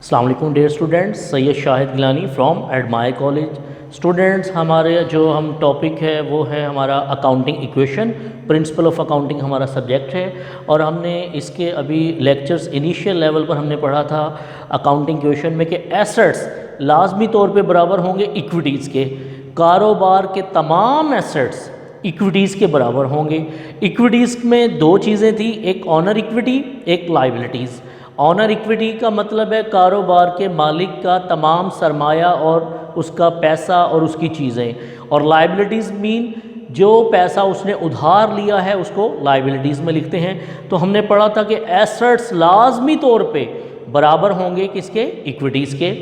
अस्सलाम वालेकुम dear students, Syed Shahid Gilani from Admire College. Students, हमारे जो हम टॉपिक है वो है हमारा accounting equation. Principle of accounting हमारा सब्जेक्ट है और हमने इसके अभी लेक्चर्स इनिशियल लेवल पर हमने पढ़ा था अकाउंटिंग इक्वेशन में कि एसेट्स लाजमी तौर पे बराबर होंगे इक्विटीज़ के। कारोबार के तमाम एसेट्स इक्विटीज़ के बराबर होंगे। इक्विटीज़ में दो चीज़ें थी, एक ऑनर इक्विटी, एक लाइबिलिटीज़। ऑनर इक्विटी का मतलब है कारोबार के मालिक का तमाम सरमाया और उसका पैसा और उसकी चीज़ें, और लाइबिलिटीज़ मीन जो पैसा उसने उधार लिया है उसको लाइबिलिटीज़ में लिखते हैं। तो हमने पढ़ा था कि एसेट्स लाजमी तौर पे बराबर होंगे किसके, इक्विटीज़ के।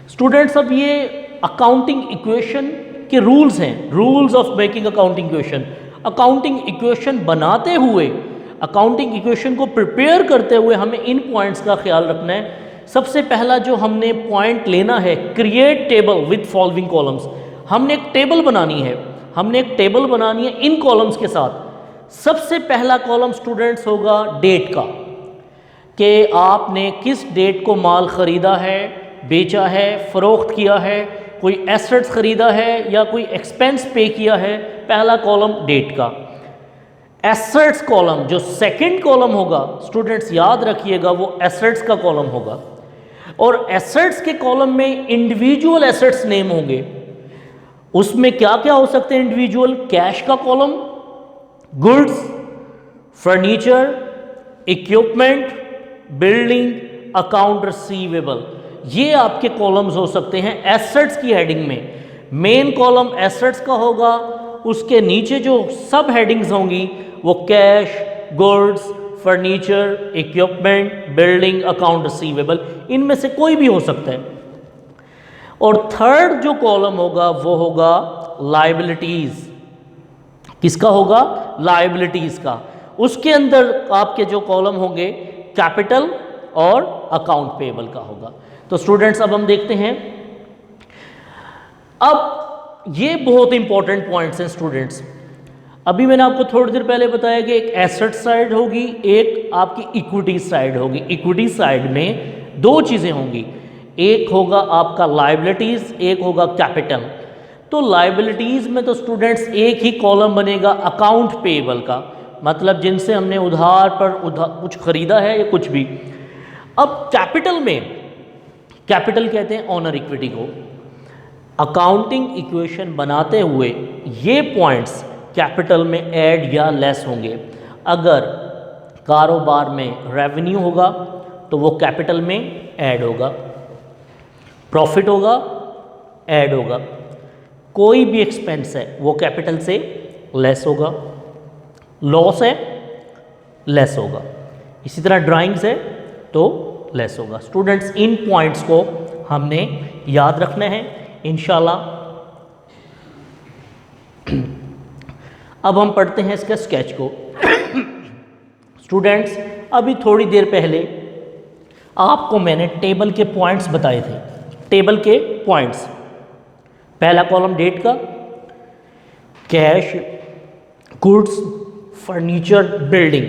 स्टूडेंट्स, अब ये अकाउंटिंग इक्वेशन के रूल्स हैं, rules of making accounting equation. Accounting equation बनाते हुए, अकाउंटिंग इक्वेशन को प्रिपेयर करते हुए हमें इन पॉइंट्स का ख्याल रखना है। सबसे पहला जो हमने पॉइंट लेना है, create table with following columns. हमने एक टेबल बनानी है, हमने एक टेबल बनानी है इन कॉलम्स के साथ। सबसे पहला कॉलम स्टूडेंट्स होगा डेट का, कि आपने किस डेट को माल ख़रीदा है, बेचा है, फ़रोख्त किया है, कोई एसेट्स ख़रीदा है या कोई एक्सपेंस पे किया है। पहला कॉलम डेट का। एसेट्स कॉलम जो सेकंड कॉलम होगा स्टूडेंट्स याद रखिएगा, वो एसेट्स का कॉलम होगा। और एसेट्स के कॉलम में इंडिविजुअल एसेट्स नेम होंगे। उसमें क्या क्या हो सकते हैं इंडिविजुअल? कैश का column, goods, furniture, equipment, building, account receivable, ये आपके कॉलम्स हो सकते हैं एसेट्स की हेडिंग में। मेन कॉलम एसेट्स का होगा, उसके नीचे जो सब हेडिंग्स होंगी वो cash, goods, furniture, equipment, building, account receivable, इनमें से कोई भी हो सकता है। और थर्ड जो कॉलम होगा वो होगा लायबिलिटीज। किसका होगा? लायबिलिटीज का। उसके अंदर आपके जो कॉलम होंगे कैपिटल और अकाउंट पेएबल का होगा। तो स्टूडेंट्स, अब हम देखते हैं, अब ये बहुत इंपॉर्टेंट पॉइंट्स हैं स्टूडेंट्स। अभी मैंने आपको थोड़ी देर पहले बताया कि एक एसेट साइड होगी, एक आपकी इक्विटी साइड होगी। इक्विटी साइड में दो चीज़ें होंगी, एक होगा आपका लायबिलिटीज़, एक होगा कैपिटल। तो लायबिलिटीज़ में तो स्टूडेंट्स एक ही कॉलम बनेगा अकाउंट पेएबल का, मतलब जिनसे हमने उधार पर कुछ ख़रीदा है या कुछ भी। अब कैपिटल में, कैपिटल कहते हैं ऑनर इक्विटी को। अकाउंटिंग इक्वेशन बनाते हुए ये पॉइंट्स कैपिटल में ऐड या लेस होंगे। अगर कारोबार में रेवेन्यू होगा तो वो कैपिटल में ऐड होगा, प्रॉफिट होगा ऐड होगा, कोई भी एक्सपेंस है वो कैपिटल से लेस होगा, लॉस है लेस होगा, इसी तरह ड्राइंग्स है तो लेस होगा। स्टूडेंट्स, इन पॉइंट्स को हमने याद रखना है इंशाल्लाह। अब हम पढ़ते हैं इसका स्केच को। स्टूडेंट्स, अभी थोड़ी देर पहले आपको मैंने टेबल के पॉइंट्स बताए थे। टेबल के पॉइंट्स, पहला कॉलम डेट का, cash, goods, furniture, building.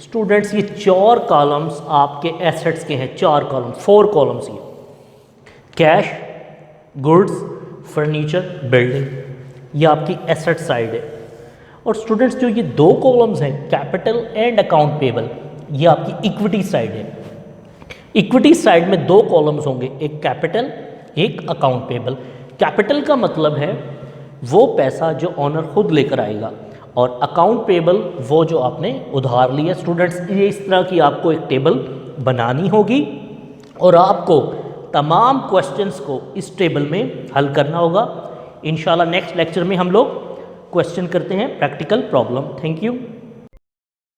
Students, ये चार कॉलम्स आपके एसेट्स के हैं, चार कॉलम, 4 कॉलम्स ये, कैश, गुड्स, फर्नीचर, बिल्डिंग, ये आपकी एसेट साइड है। और स्टूडेंट्स, जो ये दो कॉलम्स हैं कैपिटल एंड अकाउंट पेएबल, ये आपकी इक्विटी साइड है। इक्विटी साइड में दो कॉलम्स होंगे, एक कैपिटल, एक अकाउंट पेएबल। कैपिटल का मतलब है वो पैसा जो ऑनर खुद लेकर आएगा, और अकाउंट पेएबल वो जो आपने उधार लिया। स्टूडेंट्स, ये इस तरह की आपको एक टेबल बनानी होगी और आपको तमाम क्वेश्चंस को इस टेबल में हल करना होगा। इंशाल्लाह नेक्स्ट लेक्चर में हम लोग क्वेश्चन करते हैं प्रैक्टिकल प्रॉब्लम। Thank you.